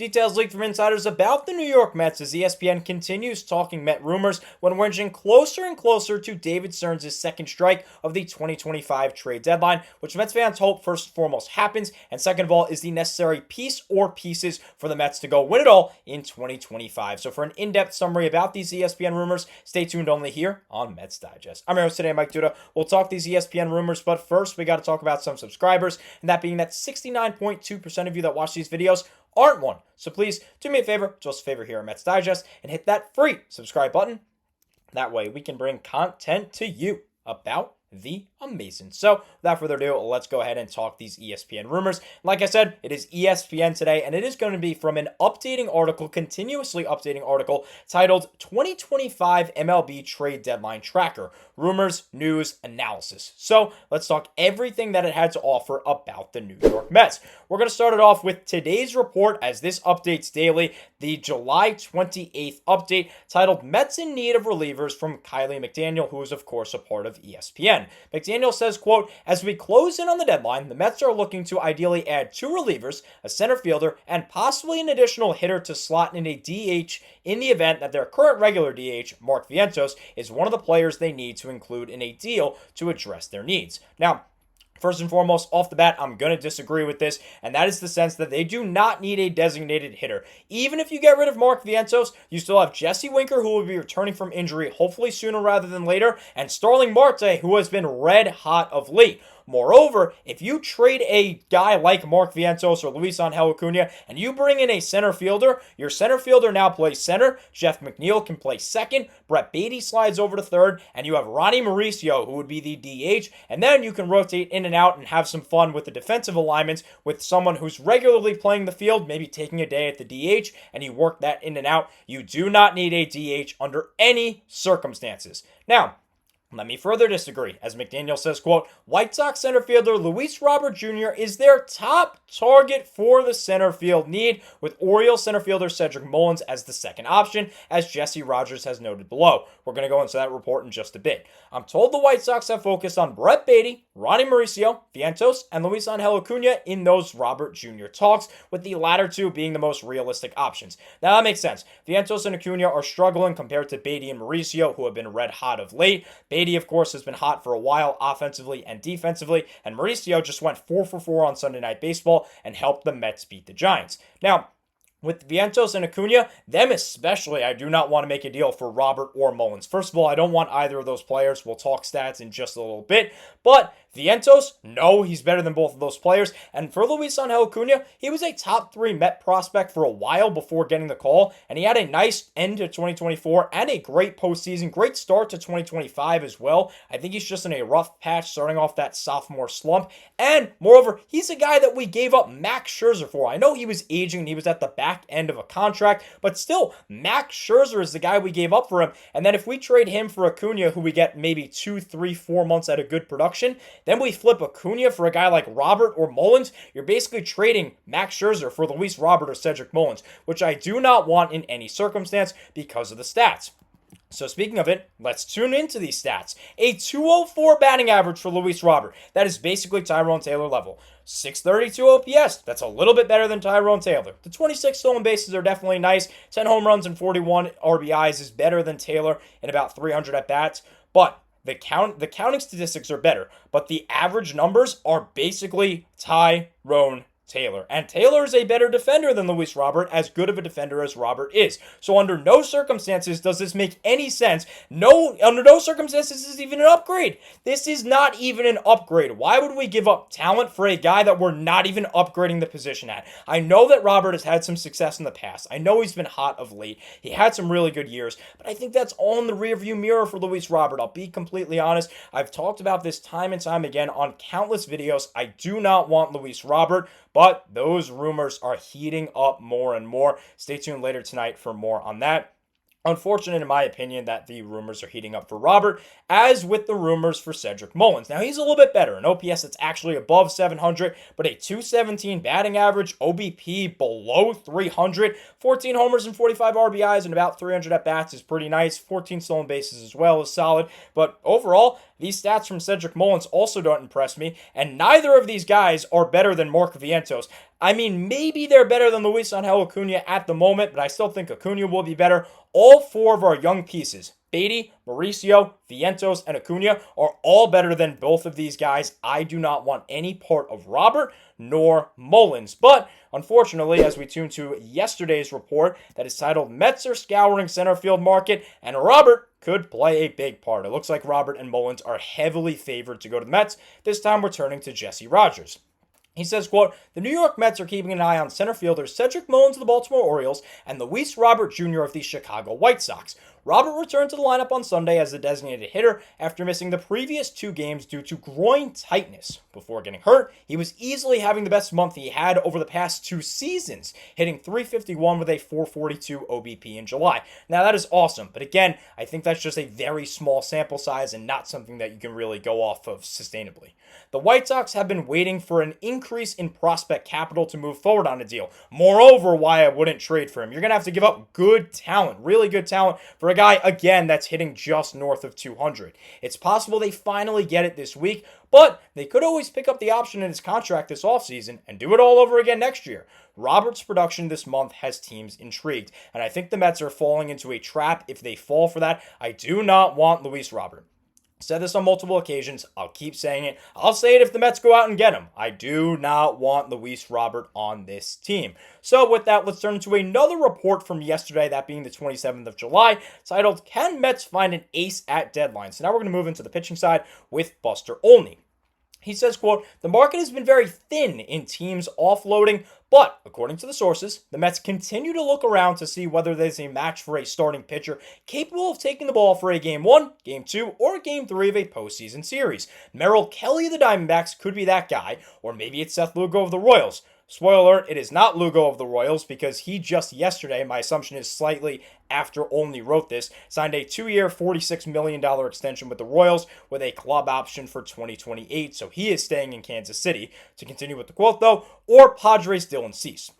Details leaked from insiders about the New York Mets as ESPN continues talking Met rumors when we're inching closer and closer to David Stearns' second strike of the 2025 trade deadline, which Mets fans hope first and foremost happens, and second of all is the necessary piece or pieces for the Mets to go win it all in 2025. So for an in-depth summary about these ESPN rumors, stay tuned only here on Mets Digest. I'm your host today, Mike Duda. We'll talk these ESPN rumors, but first we got to talk about some subscribers, and that being that 69.2% of you that watch these videos aren't one. So please do me a favor, do us a favor here at Mets Digest, and hit that free subscribe button. That way we can bring content to you about the amazing. So without further ado, let's go ahead and talk these ESPN rumors. Like I said, it is ESPN today, and it is going to be from an continuously updating article titled 2025 MLB Trade Deadline Tracker, Rumors, News, Analysis. So let's talk everything that it had to offer about the New York Mets. We're going to start it off with today's report as this updates daily, the July 28th update titled Mets in Need of Relievers from Kiley McDaniel, who is of course a part of ESPN. McDaniel says, quote, as we close in on the deadline, the Mets are looking to ideally add 2 relievers, a center fielder, and possibly an additional hitter to slot in a DH in the event that their current regular DH, Mark Vientos, is one of the players they need to include in a deal to address their needs. Now, first and foremost, off the bat, I'm going to disagree with this, and that is the sense that they do not need a designated hitter. Even if you get rid of Mark Vientos, you still have Jesse Winker, who will be returning from injury, hopefully sooner rather than later, and Starling Marte, who has been red hot of late. Moreover, if you trade a guy like Mark Vientos or Luis Angel Acuna and you bring in a center fielder, your center fielder now plays center, Jeff McNeil can play second, Brett Beatty slides over to third, and you have Ronnie Mauricio, who would be the DH, and then you can rotate in and out and have some fun with the defensive alignments with someone who's regularly playing the field, maybe taking a day at the DH, and you work that in and out. You do not need a DH under any circumstances. Now, let me further disagree, as McDaniel says, quote, White Sox center fielder Luis Robert Jr. is their top target for the center field need, with Orioles center fielder Cedric Mullins as the second option, as Jesse Rogers has noted below. We're going to go into that report in just a bit. I'm told the White Sox have focused on Brett Beatty, Ronnie Mauricio, Vientos, and Luis Angel Acuna in those Robert Jr. talks, with the latter two being the most realistic options. Now that makes sense. Vientos and Acuna are struggling compared to Beatty and Mauricio, who have been red hot of late. Beatty, of course, has been hot for a while offensively and defensively, and Mauricio just went 4 for 4 on Sunday Night Baseball and helped the Mets beat the Giants. Now, with Vientos and Acuna, them especially, I do not want to make a deal for Robert or Mullins. First of all, I don't want either of those players. We'll talk stats in just a little bit. But Vientos, no, he's better than both of those players. And for Luis Angel Acuna, he was a top 3 Met prospect for a while before getting the call. And he had a nice end to 2024 and a great postseason, great start to 2025 as well. I think he's just in a rough patch starting off that sophomore slump. And moreover, he's a guy that we gave up Max Scherzer for. I know he was aging and he was at the back end of a contract, but still, Max Scherzer is the guy we gave up for him. And then if we trade him for Acuna, who we get maybe 2, 3, 4 months at a good production, then we flip Acuna for a guy like Robert or Mullins, you're basically trading Max Scherzer for Luis Robert or Cedric Mullins, which I do not want in any circumstance because of the stats. So speaking of it, let's tune into these stats. A 204 batting average for Luis Robert. That is basically Tyrone Taylor level. 632 OPS. That's a little bit better than Tyrone Taylor. The 26 stolen bases are definitely nice. 10 home runs and 41 RBIs is better than Taylor in about 300 at-bats. But the counting statistics are better. But the average numbers are basically Tyrone Taylor. And Taylor is a better defender than Luis Robert, as good of a defender as Robert is. So under no circumstances does this make any sense. Under no circumstances is this even an upgrade. This is not even an upgrade. Why would we give up talent for a guy that we're not even upgrading the position at? I know that Robert has had some success in the past. I know he's been hot of late. He had some really good years, but I think that's all in the rearview mirror for Luis Robert. I'll be completely honest. I've talked about this time and time again on countless videos. I do not want Luis Robert, but those rumors are heating up more and more. Stay tuned later tonight for more on that. Unfortunate, in my opinion, that the rumors are heating up for Robert, as with the rumors for Cedric Mullins. Now, he's a little bit better. An OPS that's actually above 700, but a 217 batting average, OBP below 300, 14 homers and 45 RBIs, and about 300 at-bats is pretty nice. 14 stolen bases as well is solid. But overall, these stats from Cedric Mullins also don't impress me, and neither of these guys are better than Mark Vientos. I mean, maybe they're better than Luis Angel Acuna at the moment, but I still think Acuna will be better. All four of our young pieces, Beatty, Mauricio, Vientos, and Acuna, are all better than both of these guys. I do not want any part of Robert nor Mullins. But unfortunately, as we tune to yesterday's report that is titled Mets are scouring center field market, and Robert could play a big part. It looks like Robert and Mullins are heavily favored to go to the Mets, this time returning to Jesse Rogers. He says, quote, the New York Mets are keeping an eye on center fielders Cedric Mullins of the Baltimore Orioles and Luis Robert Jr. of the Chicago White Sox. Robert returned to the lineup on Sunday as the designated hitter after missing the previous 2 games due to groin tightness. Before getting hurt, he was easily having the best month he had over the past 2 seasons, hitting .351 with a .442 OBP in July. Now that is awesome, but again, I think that's just a very small sample size and not something that you can really go off of sustainably. The White Sox have been waiting for an increase in prospect capital to move forward on a deal. Moreover, why I wouldn't trade for him. You're going to have to give up good talent, really good talent, for a guy, again, that's hitting just north of 200. It's possible they finally get it this week, but they could always pick up the option in his contract this offseason and do it all over again next year. Robert's production this month has teams intrigued, and I think the Mets are falling into a trap if they fall for that. I do not want Luis Robert. Said this on multiple occasions. I'll keep saying it. I'll say it if the Mets go out and get him. I do not want Luis Robert on this team. So with that, let's turn to another report from yesterday, that being the 27th of July, titled, Can Mets Find an Ace at Deadline? So now we're going to move into the pitching side with Buster Olney. He says, quote, the market has been very thin in teams offloading, but according to the sources, the Mets continue to look around to see whether there's a match for a starting pitcher capable of taking the ball for a Game 1, Game 2, or Game 3 of a postseason series. Merrill Kelly of the Diamondbacks could be that guy, or maybe it's Seth Lugo of the Royals. Spoiler alert, it is not Lugo of the Royals because he just yesterday, my assumption is slightly after Olney wrote this, signed a 2-year, $46 million extension with the Royals with a club option for 2028, so he is staying in Kansas City. To continue with the quote though, or Padres Dylan Cease.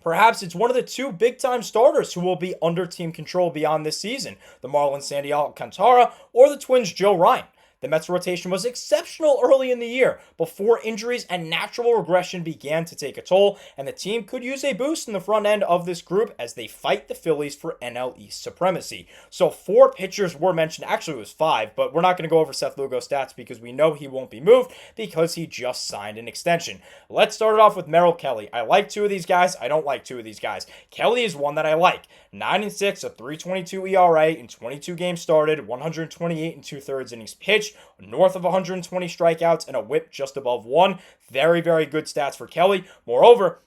Perhaps it's one of the 2 big-time starters who will be under team control beyond this season, the Marlins Sandy Alcantara or the Twins Joe Ryan. The Mets rotation was exceptional early in the year before injuries and natural regression began to take a toll, and the team could use a boost in the front end of this group as they fight the Phillies for NL East supremacy. So 4 pitchers were mentioned. Actually, it was 5, but we're not going to go over Seth Lugo's stats because we know he won't be moved because he just signed an extension. Let's start it off with Merrill Kelly. I like 2 of these guys. I don't like 2 of these guys. Kelly is one that I like. 9-6, a .322 ERA in 22 games started, 128 and 2/3 innings pitched, north of 120 strikeouts, and a whip just above 1. Very, very good stats for Kelly. Moreover,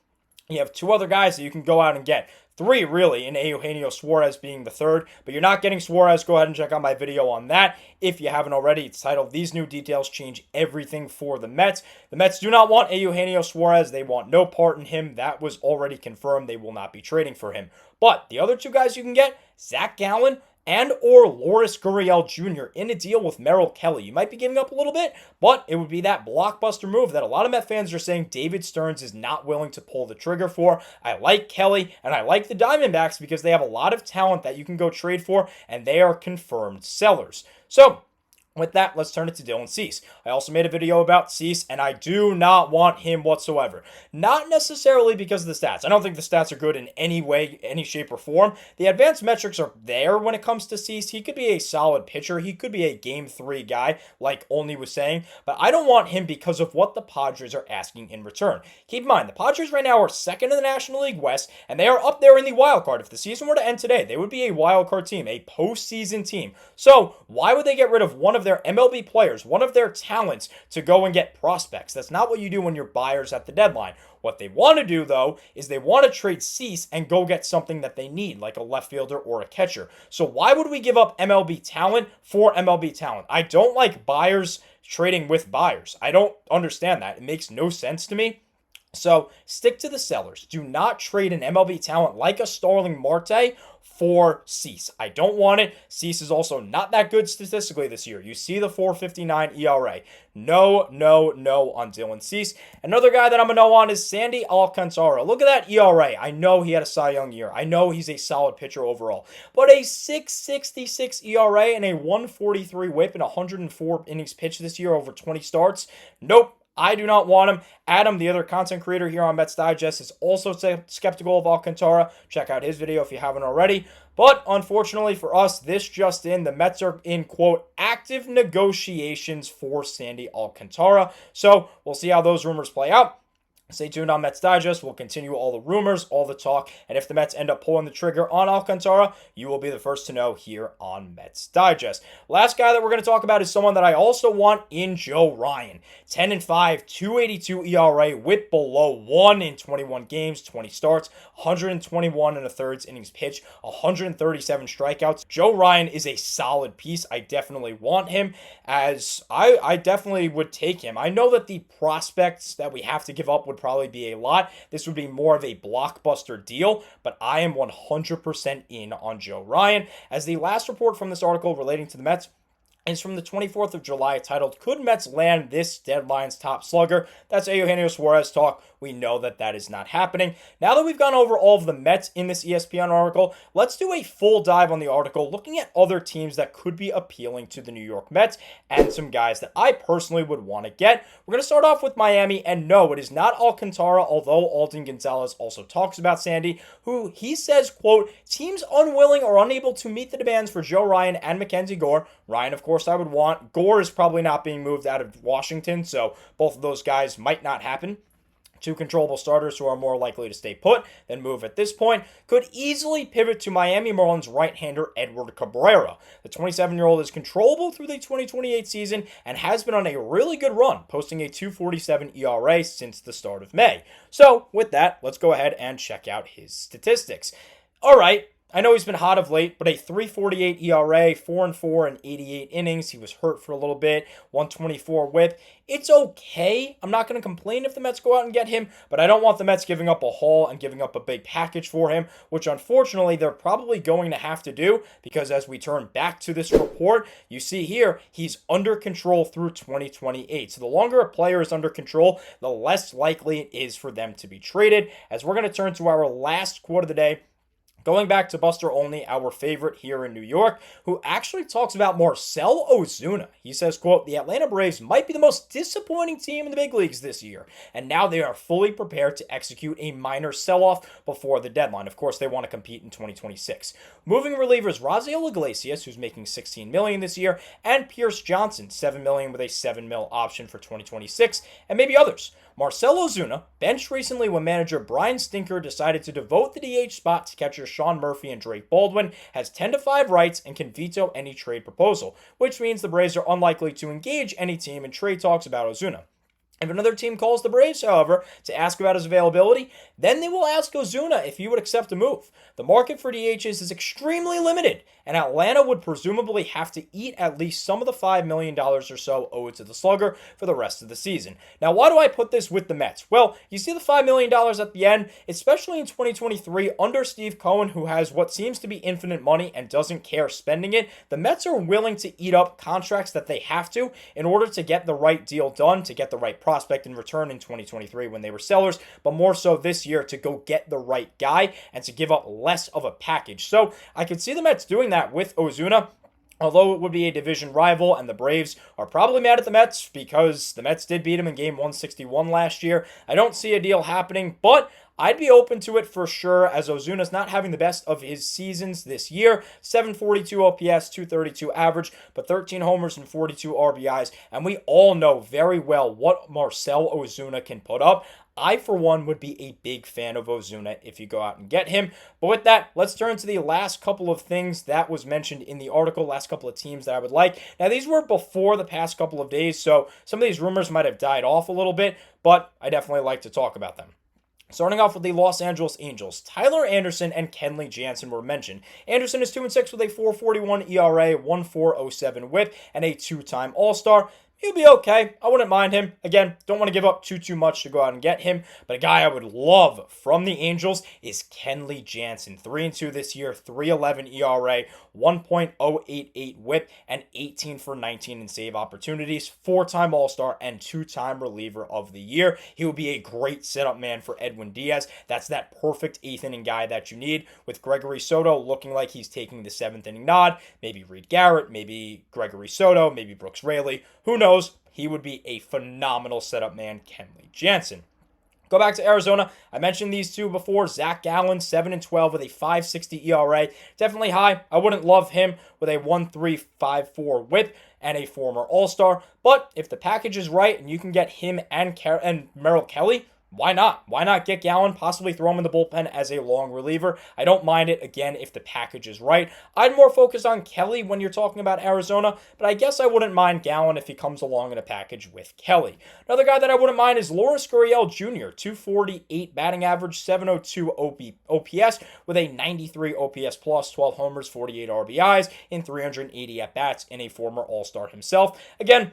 you have 2 other guys that you can go out and get. 3 really, in Eugenio Suarez being the 3rd, but you're not getting Suarez. Go ahead and check out my video on that if you haven't already. It's titled, These New Details Change Everything for the Mets. The Mets do not want Eugenio Suarez. They want no part in him. That was already confirmed. They will not be trading for him. But the other 2 guys you can get, Zach Gallen and or Loris Gurriel Jr. in a deal with Merrill Kelly. You might be giving up a little bit, but it would be that blockbuster move that a lot of Met fans are saying David Stearns is not willing to pull the trigger for. I like Kelly, and I like the Diamondbacks because they have a lot of talent that you can go trade for, and they are confirmed sellers. So, with that, let's turn it to Dylan Cease. I also made a video about Cease, and I do not want him whatsoever. Not necessarily because of the stats. I don't think the stats are good in any way, any shape, or form. The advanced metrics are there when it comes to Cease. He could be a solid pitcher. He could be a Game 3 guy, like Olney was saying. But I don't want him because of what the Padres are asking in return. Keep in mind, the Padres right now are 2nd in the National League West, and they are up there in the wild card. If the season were to end today, they would be a wild card team, a postseason team. So, why would they get rid of one of their MLB players, one of their talents, to go and get prospects? That's not what you do when you're buyers at the deadline. What they want to do, though, is they want to trade Cease and go get something that they need, like a left fielder or a catcher. So why would we give up MLB talent for MLB talent? I don't like buyers trading with buyers. I don't understand that. It makes no sense to me. So stick to the sellers. Do not trade an MLB talent like a Starling Marte for Cease. I don't want it. Cease is also not that good statistically this year. You see the .459 ERA. No on Dylan Cease. Another guy that I'm a no on is Sandy Alcantara. Look at that ERA. I know he had a Cy Young year. I know he's a solid pitcher overall. But a .666 ERA and a .143 whip and 104 innings pitched this year over 20 starts? Nope. I do not want him. Adam, the other content creator here on Mets Digest, is also skeptical of Alcantara. Check out his video if you haven't already. But unfortunately for us, this just in, the Mets are in, quote, active negotiations for Sandy Alcantara. So we'll see how those rumors play out. Stay tuned on Mets Digest. We'll continue all the rumors, all the talk, and if the Mets end up pulling the trigger on Alcantara, you will be the first to know here on Mets Digest. Last guy that we're going to talk about is someone that I also want in Joe Ryan. 10-5, 282 ERA, whip below 1 in 21 games, 20 starts, 121 and a thirds innings pitched, 137 strikeouts. Joe Ryan is a solid piece. I definitely want him, as I definitely would take him. I know that the prospects that we have to give up would probably be a lot. This would be more of a blockbuster deal, but I am 100% in on Joe Ryan, as the last report from this article relating to the Mets is from the 24th of July, titled, "Could Mets Land This Deadline's Top Slugger?" That's Eugenio Suarez talk. We know that that is not happening. Now that we've gone over all of the Mets in this ESPN article, let's do a full dive on the article, looking at other teams that could be appealing to the New York Mets and some guys that I personally would want to get. We're going to start off with Miami, and no, it is not Alcantara, although Alden Gonzalez also talks about Sandy, who he says, quote, "Teams unwilling or unable to meet the demands for Joe Ryan and Mackenzie Gore." Ryan, of course, I would want. Gore is probably not being moved out of Washington, so both of those guys might not happen. Two controllable starters who are more likely to stay put than move at this point, could easily pivot to Miami Marlins right-hander Edward Cabrera. The 27-year-old is controllable through the 2028 season and has been on a really good run, posting a 2.47 ERA since the start of May. So, with that, let's go ahead and check out his statistics. All right. I know he's been hot of late, but a 3.48 ERA, 4-4 in 88 innings. He was hurt for a little bit, 124 whip. It's okay. I'm not going to complain if the Mets go out and get him, but I don't want the Mets giving up a haul and giving up a big package for him, which unfortunately they're probably going to have to do, because as we turn back to this report, you see here, he's under control through 2028. So the longer a player is under control, the less likely it is for them to be traded. As we're going to turn to our last quote of the day, going back to Buster Olney, our favorite here in New York, who actually talks about Marcell Ozuna. He says, quote, "The Atlanta Braves might be the most disappointing team in the big leagues this year, and now they are fully prepared to execute a minor sell-off before the deadline." Of course, they want to compete in 2026. Moving relievers Raziel Iglesias, who's making $16 million this year, and Pierce Johnson, $7 million with a $7 million option for 2026, and maybe others. Marcell Ozuna, benched recently when manager Brian Stinker decided to devote the DH spot to catchers Sean Murphy and Drake Baldwin, has 10-5 rights and can veto any trade proposal, which means the Braves are unlikely to engage any team in trade talks about Ozuna. If another team calls the Braves, however, to ask about his availability, then they will ask Ozuna if he would accept a move. The market for DHs is extremely limited, and Atlanta would presumably have to eat at least some of the $5 million or so owed to the slugger for the rest of the season. Now, why do I put this with the Mets? Well, you see the $5 million at the end, especially in 2023, under Steve Cohen, who has what seems to be infinite money and doesn't care spending it. The Mets are willing to eat up contracts that they have to in order to get the right deal done, to get the right prospect in return in 2023 when they were sellers, but more so this year to go get the right guy and to give up less of a package. So I could see the Mets doing that with Ozuna, although it would be a division rival, and the Braves are probably mad at the Mets because the Mets did beat them in game 161 last year. I don't see a deal happening, but I'd be open to it for sure, as Ozuna's not having the best of his seasons this year. 742 OPS, 232 average, but 13 homers and 42 RBIs. And we all know very well what Marcell Ozuna can put up. I, for one, would be a big fan of Ozuna if you go out and get him. But with that, let's turn to the last couple of things that was mentioned in the article, last couple of teams that I would like. Now, these were before the past couple of days, so some of these rumors might have died off a little bit, but I definitely like to talk about them. Starting off with the Los Angeles Angels, Tyler Anderson and Kenley Jansen were mentioned. Anderson is 2-6 with a 4.41 ERA, 1.407 whip, and a two-time All-Star. He'll be okay. I wouldn't mind him. Again, don't want to give up too much to go out and get him. But a guy I would love from the Angels is Kenley Jansen. 3-2 this year, 3.11 ERA, 1.088 whip, and 18 for 19 in save opportunities. Four-time All-Star and two-time reliever of the year. He would be a great setup man for Edwin Diaz. That's that perfect eighth inning guy that you need, with Gregory Soto looking like he's taking the seventh inning nod. Maybe Reed Garrett, maybe Gregory Soto, maybe Brooks Raley. Who knows? knows? He would be a phenomenal setup man, Kenley Jansen. Go back to Arizona. I mentioned these two before. Zach Gallen, 7-12 with a 5.60 ERA. Definitely high. I wouldn't love him with a 1.354 whip and a former All-Star. But if the package is right and you can get him and Merrill Kelly, why not? Why not get Gallen, possibly throw him in the bullpen as a long reliever? I don't mind it, again, if the package is right. I'd more focus on Kelly when you're talking about Arizona, but I guess I wouldn't mind Gallen if he comes along in a package with Kelly. Another guy that I wouldn't mind is Loris Gurriel Jr., 248 batting average, 702 OPS, with a 93 OPS plus, 12 homers, 48 RBIs, in 380 at-bats, in a former All-Star himself. Again,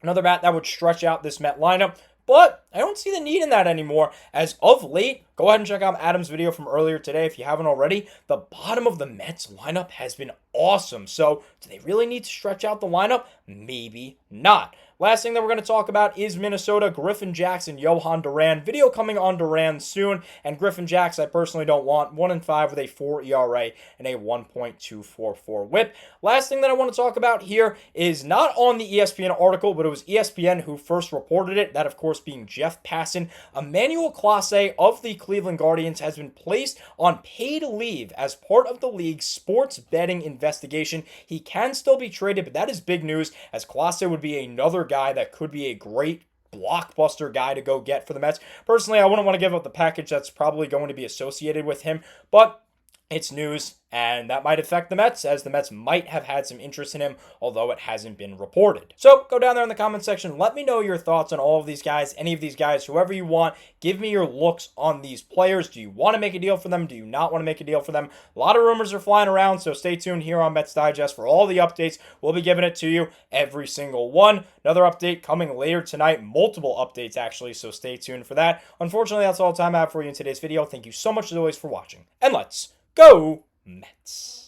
another bat that would stretch out this Met lineup, but I don't see the need in that anymore. As of late, go ahead and check out Adam's video from earlier today if you haven't already. The bottom of the Mets lineup has been awesome. So do they really need to stretch out the lineup? Maybe not. Last thing that we're going to talk about is Minnesota, Griffin Jackson, Johan Duran. Video coming on Duran soon. And Griffin Jackson, I personally don't want. 1-5 with a 4 ERA and a 1.244 whip. Last thing that I want to talk about here is not on the ESPN article, but it was ESPN who first reported it. That, of course, being Jeff Passan. Emmanuel Clase of the Cleveland Guardians has been placed on paid leave as part of the league's sports betting investigation. He can still be traded, but that is big news, as Clase would be another guy that could be a great blockbuster guy to go get for the Mets. Personally, I wouldn't want to give up the package that's probably going to be associated with him, but it's news, and that might affect the Mets, as the Mets might have had some interest in him, although it hasn't been reported. So go down there in the comment section. Let me know your thoughts on all of these guys, any of these guys, whoever you want. Give me your looks on these players. Do you want to make a deal for them? Do you not want to make a deal for them? A lot of rumors are flying around, so stay tuned here on Mets Digest for all the updates. We'll be giving it to you, every single one. Another update coming later tonight. Multiple updates, actually, so stay tuned for that. Unfortunately, that's all the time I have for you in today's video. Thank you so much, as always, for watching, and let's go Mets.